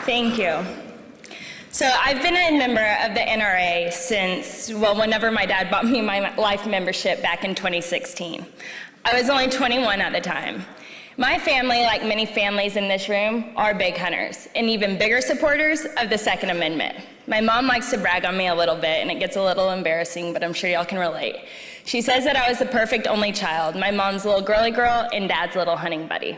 Thank you. So I've been a member of the NRA since, whenever my dad bought me my life membership back in 2016. I was only 21 at the time. My family, like many families in this room, are big hunters and even bigger supporters of the Second Amendment. My mom likes to brag on me a little bit, and it gets a little embarrassing, but I'm sure y'all can relate. She says that I was the perfect only child, my mom's little girly girl and dad's little hunting buddy.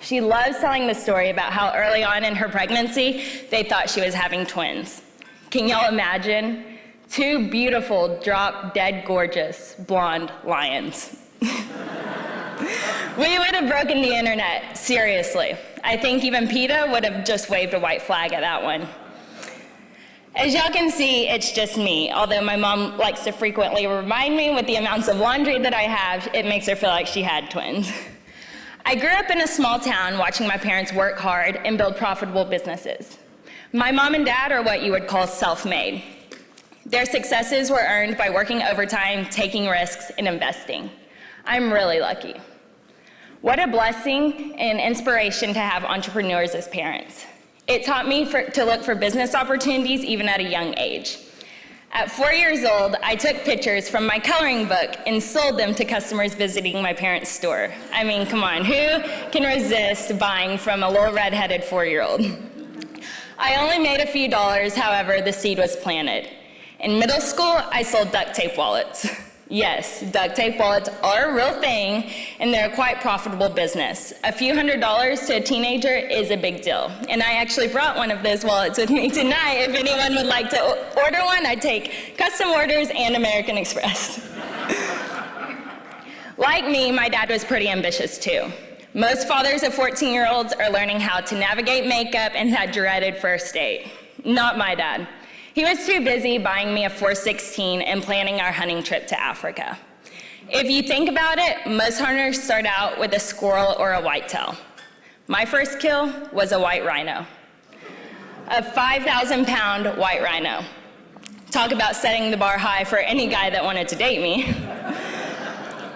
She loves telling the story about how early on in her pregnancy, they thought she was having twins. Can y'all imagine? Two beautiful, drop-dead gorgeous, blonde lions. We would have broken the internet, seriously. I think even PETA would have just waved a white flag at that one. As y'all can see, it's just me. Although my mom likes to frequently remind me with the amounts of laundry that I have, it makes her feel like she had twins. I grew up in a small town watching my parents work hard and build profitable businesses. My mom and dad are what you would call self-made. Their successes were earned by working overtime, taking risks, and investing. I'm really lucky. What a blessing and inspiration to have entrepreneurs as parents. It taught me to look for business opportunities even at a young age. At 4 years old, I took pictures from my coloring book and sold them to customers visiting my parents' store. I mean, come on, who can resist buying from a little redheaded 4-year-old? I only made a few dollars, however, the seed was planted. In middle school, I sold duct tape wallets. Yes, duct tape wallets are a real thing, and they're a quite profitable business. A few $100s to a teenager is a big deal. And I actually brought one of those wallets with me tonight. If anyone would like to order one, I take custom orders and American Express. Like me, my dad was pretty ambitious too. Most fathers of 14-year-olds are learning how to navigate makeup and that dreaded first date. Not my dad. He was too busy buying me a 416 and planning our hunting trip to Africa. If you think about it, most hunters start out with a squirrel or a whitetail. My first kill was a white rhino, a 5,000-pound white rhino. Talk about setting the bar high for any guy that wanted to date me.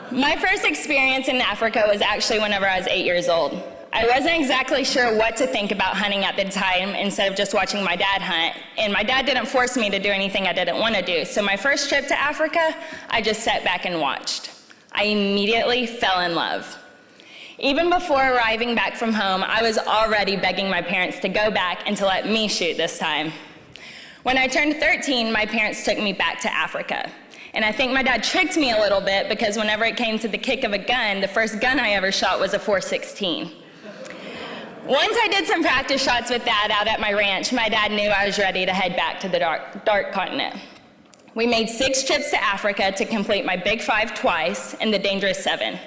My first experience in Africa was actually whenever I was 8 years old. I wasn't exactly sure what to think about hunting at the time instead of just watching my dad hunt, and my dad didn't force me to do anything I didn't want to do. So my first trip to Africa, I just sat back and watched. I immediately fell in love. Even before arriving back from home, I was already begging my parents to go back and to let me shoot this time. When I turned 13, my parents took me back to Africa. And I think my dad tricked me a little bit because whenever it came to the kick of a gun, the first gun I ever shot was a 416. Once I did some practice shots with Dad out at my ranch, my dad knew I was ready to head back to the dark continent. We made 6 trips to Africa to complete my Big 5 twice and the Dangerous 7.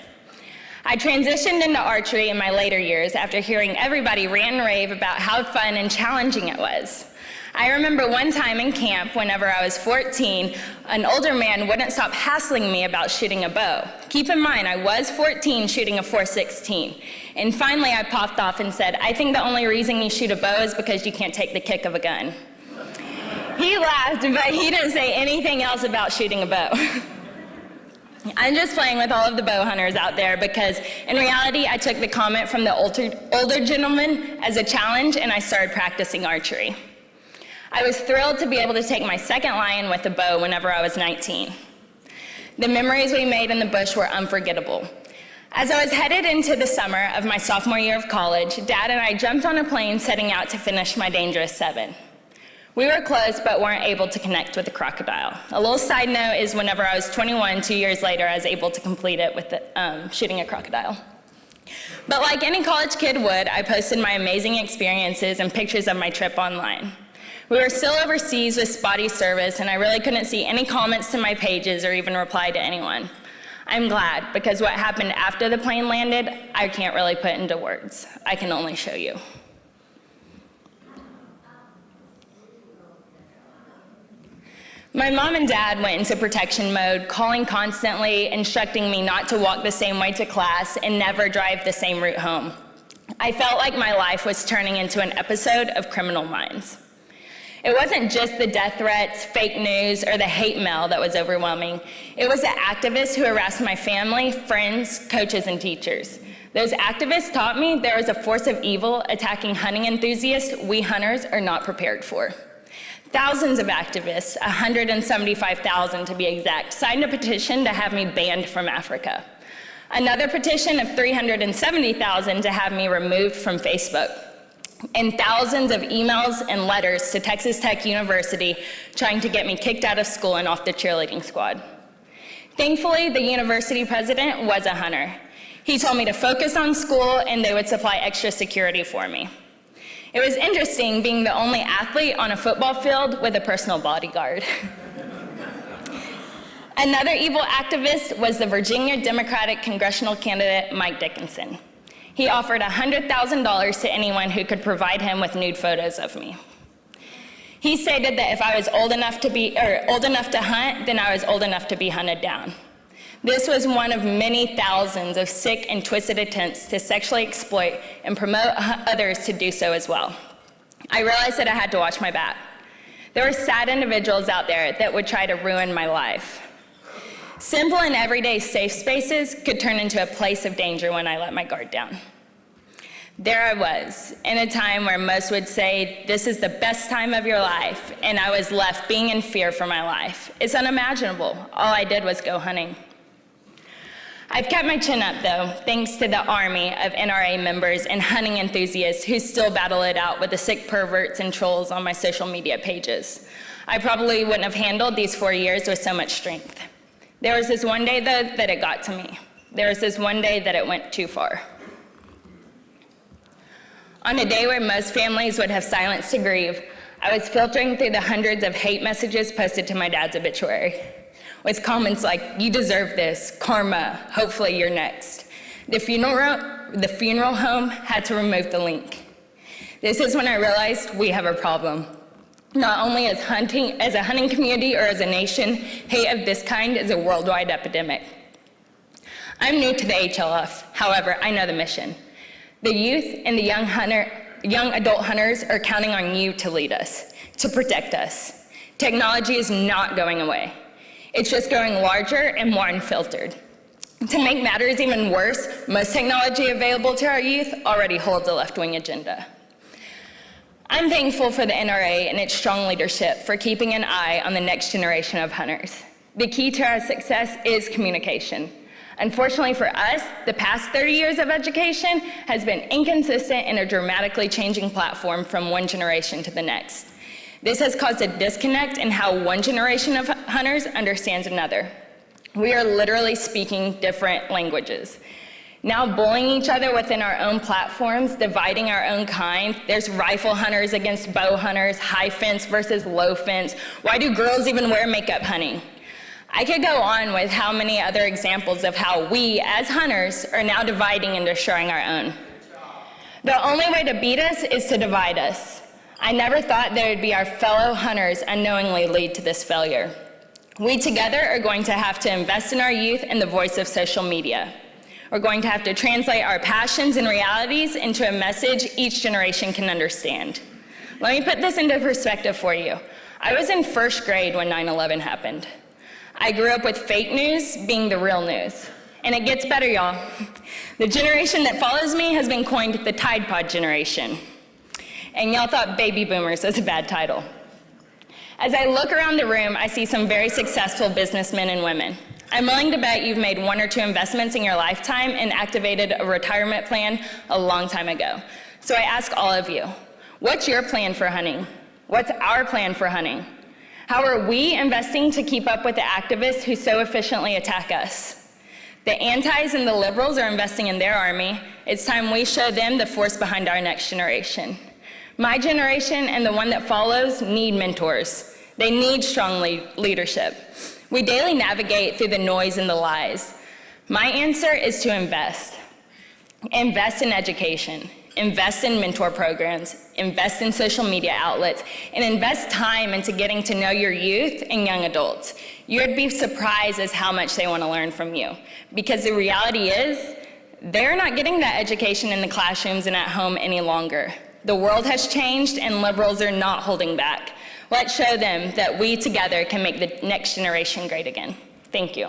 I transitioned into archery in my later years after hearing everybody rant and rave about how fun and challenging it was. I remember one time in camp, whenever I was 14, an older man wouldn't stop hassling me about shooting a bow. Keep in mind, I was 14 shooting a 416. And finally, I popped off and said, I think the only reason you shoot a bow is because you can't take the kick of a gun. He laughed, but he didn't say anything else about shooting a bow. I'm just playing with all of the bow hunters out there because in reality, I took the comment from the older gentleman as a challenge and I started practicing archery. I was thrilled to be able to take my second lion with a bow whenever I was 19. The memories we made in the bush were unforgettable. As I was headed into the summer of my sophomore year of college, Dad and I jumped on a plane setting out to finish my Dangerous 7. We were close but weren't able to connect with the crocodile. A little side note is whenever I was 21, 2 years later, I was able to complete it with shooting a crocodile. But like any college kid would, I posted my amazing experiences and pictures of my trip online. We were still overseas with spotty service, and I really couldn't see any comments to my pages or even reply to anyone. I'm glad, because what happened after the plane landed, I can't really put into words. I can only show you. My mom and dad went into protection mode, calling constantly, instructing me not to walk the same way to class and never drive the same route home. I felt like my life was turning into an episode of Criminal Minds. It wasn't just the death threats, fake news, or the hate mail that was overwhelming. It was the activists who harassed my family, friends, coaches, and teachers. Those activists taught me there is a force of evil attacking hunting enthusiasts we hunters are not prepared for. Thousands of activists, 175,000 to be exact, signed a petition to have me banned from Africa. Another petition of 370,000 to have me removed from Facebook. And thousands of emails and letters to Texas Tech University trying to get me kicked out of school and off the cheerleading squad. Thankfully, the university president was a hunter. He told me to focus on school and they would supply extra security for me. It was interesting being the only athlete on a football field with a personal bodyguard. Another evil activist was the Virginia Democratic congressional candidate, Mike Dickinson. He offered $100,000 to anyone who could provide him with nude photos of me. He stated that if I was old enough to hunt, then I was old enough to be hunted down. This was one of many thousands of sick and twisted attempts to sexually exploit and promote others to do so as well. I realized that I had to watch my back. There were sad individuals out there that would try to ruin my life. Simple and everyday safe spaces could turn into a place of danger when I let my guard down. There I was, in a time where most would say, this is the best time of your life, and I was left being in fear for my life. It's unimaginable. All I did was go hunting. I've kept my chin up, though, thanks to the army of NRA members and hunting enthusiasts who still battle it out with the sick perverts and trolls on my social media pages. I probably wouldn't have handled these 4 years with so much strength. There was this one day, though, that it got to me. There was this one day that it went too far. On a day where most families would have silence to grieve, I was filtering through the hundreds of hate messages posted to my dad's obituary, with comments like, "You deserve this, karma, hopefully you're next." The funeral home had to remove the link. This is when I realized we have a problem. Not only as a hunting community or as a nation, hate of this kind is a worldwide epidemic. I'm new to the HLF, however, I know the mission. The youth and the young adult hunters are counting on you to lead us, to protect us. Technology is not going away. It's just growing larger and more unfiltered. To make matters even worse, most technology available to our youth already holds a left-wing agenda. I'm thankful for the NRA and its strong leadership for keeping an eye on the next generation of hunters. The key to our success is communication. Unfortunately for us, the past 30 years of education has been inconsistent and a dramatically changing platform from one generation to the next. This has caused a disconnect in how one generation of hunters understands another. We are literally speaking different languages. Now bullying each other within our own platforms, dividing our own kind. There's rifle hunters against bow hunters, high fence versus low fence. Why do girls even wear makeup hunting? I could go on with how many other examples of how we, as hunters, are now dividing and destroying our own. The only way to beat us is to divide us. I never thought that it would be our fellow hunters unknowingly lead to this failure. We together are going to have to invest in our youth and the voice of social media. We're going to have to translate our passions and realities into a message each generation can understand. Let me put this into perspective for you. I was in first grade when 9/11 happened. I grew up with fake news being the real news. And it gets better, y'all. The generation that follows me has been coined the Tide Pod generation. And y'all thought baby boomers was a bad title. As I look around the room, I see some very successful businessmen and women. I'm willing to bet you've made 1 or 2 investments in your lifetime and activated a retirement plan a long time ago. So I ask all of you, what's your plan for hunting? What's our plan for hunting? How are we investing to keep up with the activists who so efficiently attack us? The antis and the liberals are investing in their army. It's time we show them the force behind our next generation. My generation and the one that follows need mentors. They need strong leadership. We daily navigate through the noise and the lies. My answer is to invest. Invest in education, invest in mentor programs, invest in social media outlets, and invest time into getting to know your youth and young adults. You'd be surprised as how much they want to learn from you. Because the reality is, they're not getting that education in the classrooms and at home any longer. The world has changed and liberals are not holding back. Let's show them that we together can make the next generation great again. Thank you.